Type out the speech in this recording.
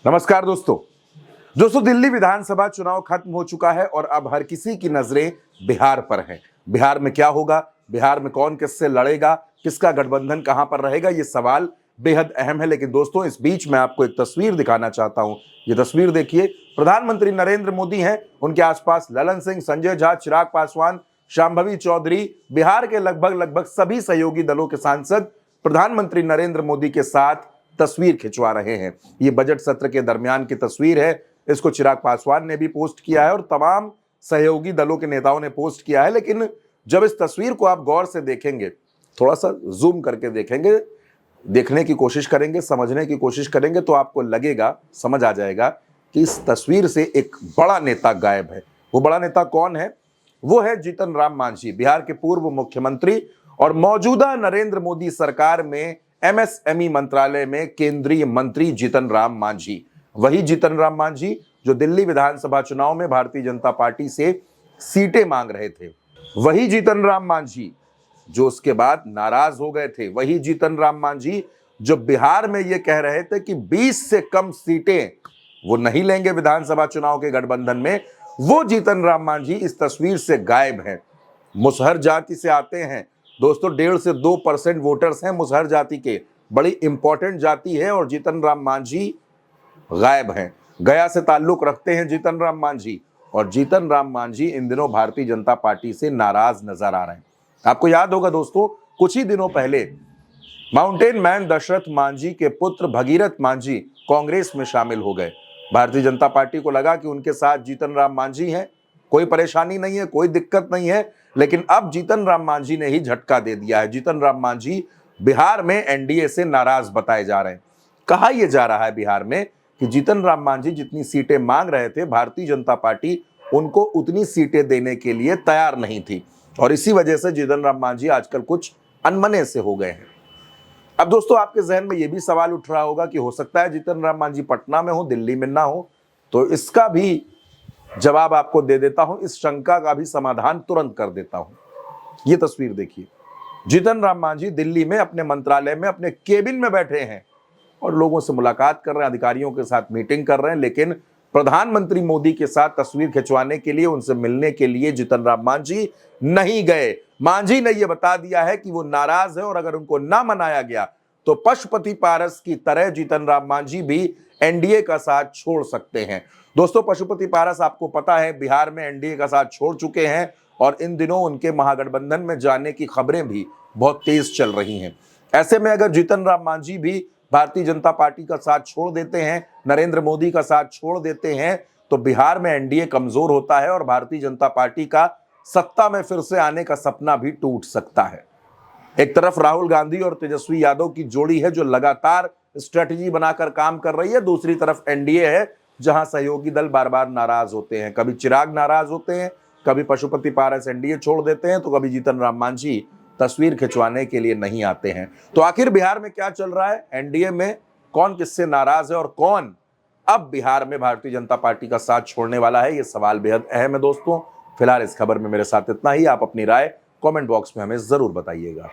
नमस्कार दोस्तों दिल्ली विधानसभा चुनाव खत्म हो चुका है और अब हर किसी की नजरें बिहार पर हैं। बिहार में क्या होगा, बिहार में कौन किससे लड़ेगा, किसका गठबंधन कहां पर रहेगा, ये सवाल बेहद अहम है। लेकिन दोस्तों, इस बीच मैं आपको एक तस्वीर दिखाना चाहता हूं। ये तस्वीर देखिए, प्रधानमंत्री नरेंद्र मोदी हैं, उनके आसपास ललन सिंह, संजय झा, चिराग पासवान, शांभवी चौधरी, बिहार के लगभग सभी सहयोगी दलों के सांसद प्रधानमंत्री नरेंद्र मोदी के साथ तस्वीर खिंचवा रहे हैं। ये बजट सत्र के दरमियान की तस्वीर है। इसको चिराग पासवान ने भी पोस्ट किया है और तमाम सहयोगी दलों के नेताओं ने पोस्ट किया है। लेकिन जब इस तस्वीर को आप गौर से देखेंगे, थोड़ा सा जूम करके देखेंगे, देखने की कोशिश करेंगे, समझने की कोशिश करेंगे, तो आपको लगेगा, समझ आ जाएगा कि इस तस्वीर से एक बड़ा नेता गायब है। वो बड़ा नेता कौन है? वो है जीतन राम मांझी, बिहार के पूर्व मुख्यमंत्री और मौजूदा नरेंद्र मोदी सरकार में एमएसएमई मंत्रालय में केंद्रीय मंत्री जीतन राम मांझी। वही जीतन राम मांझी जो दिल्ली विधानसभा चुनाव में भारतीय जनता पार्टी से सीटें मांग रहे थे। वही जीतन राम मांझी जो उसके बाद नाराज हो गए थे। वही जीतन राम मांझी जो बिहार में यह कह रहे थे कि 20 से कम सीटें वो नहीं लेंगे विधानसभा चुनाव के गठबंधन में। वो जीतन राम मांझी इस तस्वीर से गायब है। मुसहर जाति से आते हैं दोस्तों, 1.5 से 2% वोटर्स हैं मुसहर जाति के। बड़ी इंपॉर्टेंट जाति है और जीतन राम मांझी गायब हैं। गया से ताल्लुक रखते हैं जीतन राम मांझी और जीतन राम मांझी इन दिनों भारतीय जनता पार्टी से नाराज नजर आ रहे हैं। आपको याद होगा दोस्तों, कुछ ही दिनों पहले माउंटेन मैन दशरथ मांझी के पुत्र भगीरथ मांझी कांग्रेस में शामिल हो गए। भारतीय जनता पार्टी को लगा कि उनके साथ जीतन राम मांझी हैं, कोई परेशानी नहीं है, कोई दिक्कत नहीं है। लेकिन अब जीतन राम मांझी ने ही झटका दे दिया है। जीतन राम मांझी बिहार में एनडीए से नाराज बताए जा रहे हैं। कहा यह जा रहा है बिहार में कि जीतन राम मांझी जितनी सीटें मांग रहे थे, भारतीय जनता पार्टी उनको उतनी सीटें देने के लिए तैयार नहीं थी और इसी वजह से जीतन राम मांझी आजकल कुछ अनमने से हो गए हैं। अब दोस्तों, आपके जहन में यह भी सवाल उठ रहा होगा कि हो सकता है जीतन राम मांझी पटना में हो, दिल्ली में ना हो। तो इसका भी जवाब आपको दे देता हूं, इस शंका का भी समाधान तुरंत कर देता हूं। ये तस्वीर देखिए, जीतन राम मांझी दिल्ली में अपने मंत्रालय में अपने केबिन में बैठे हैं और लोगों से मुलाकात कर रहे हैं, अधिकारियों के साथ मीटिंग कर रहे हैं। लेकिन प्रधानमंत्री मोदी के साथ तस्वीर खिंचवाने के लिए, उनसे मिलने के लिए जीतन राम मांझी नहीं गए। मांझी ने यह बता दिया है कि वो नाराज है और अगर उनको ना मनाया गया तो पशुपति पारस की तरह जीतन राम मांझी भी एनडीए का साथ छोड़ सकते हैं। दोस्तों, पशुपति पारस आपको पता है बिहार में एनडीए का साथ छोड़ चुके हैं और इन दिनों उनके महागठबंधन में जाने की खबरें भी बहुत तेज चल रही हैं। ऐसे में अगर जीतन राम मांझी भी भारतीय जनता पार्टी का साथ छोड़ देते हैं, नरेंद्र मोदी का साथ छोड़ देते हैं, तो बिहार में एनडीए कमजोर होता है और भारतीय जनता पार्टी का सत्ता में फिर से आने का सपना भी टूट सकता है। एक तरफ राहुल गांधी और तेजस्वी यादव की जोड़ी है जो लगातार स्ट्रेटेजी बनाकर काम कर रही है, दूसरी तरफ एनडीए है जहां सहयोगी दल बार बार नाराज होते हैं। कभी चिराग नाराज होते हैं, कभी पशुपति पारस एनडीए छोड़ देते हैं, तो कभी जीतन राम मांझी तस्वीर खिंचवाने के लिए नहीं आते हैं। तो आखिर बिहार में क्या चल रहा है? एनडीए में कौन किससे नाराज है और कौन अब बिहार में भारतीय जनता पार्टी का साथ छोड़ने वाला है? ये सवाल बेहद अहम है दोस्तों। फिलहाल इस खबर में मेरे साथ इतना ही। आप अपनी राय कमेंट बॉक्स में हमें जरूर बताइएगा।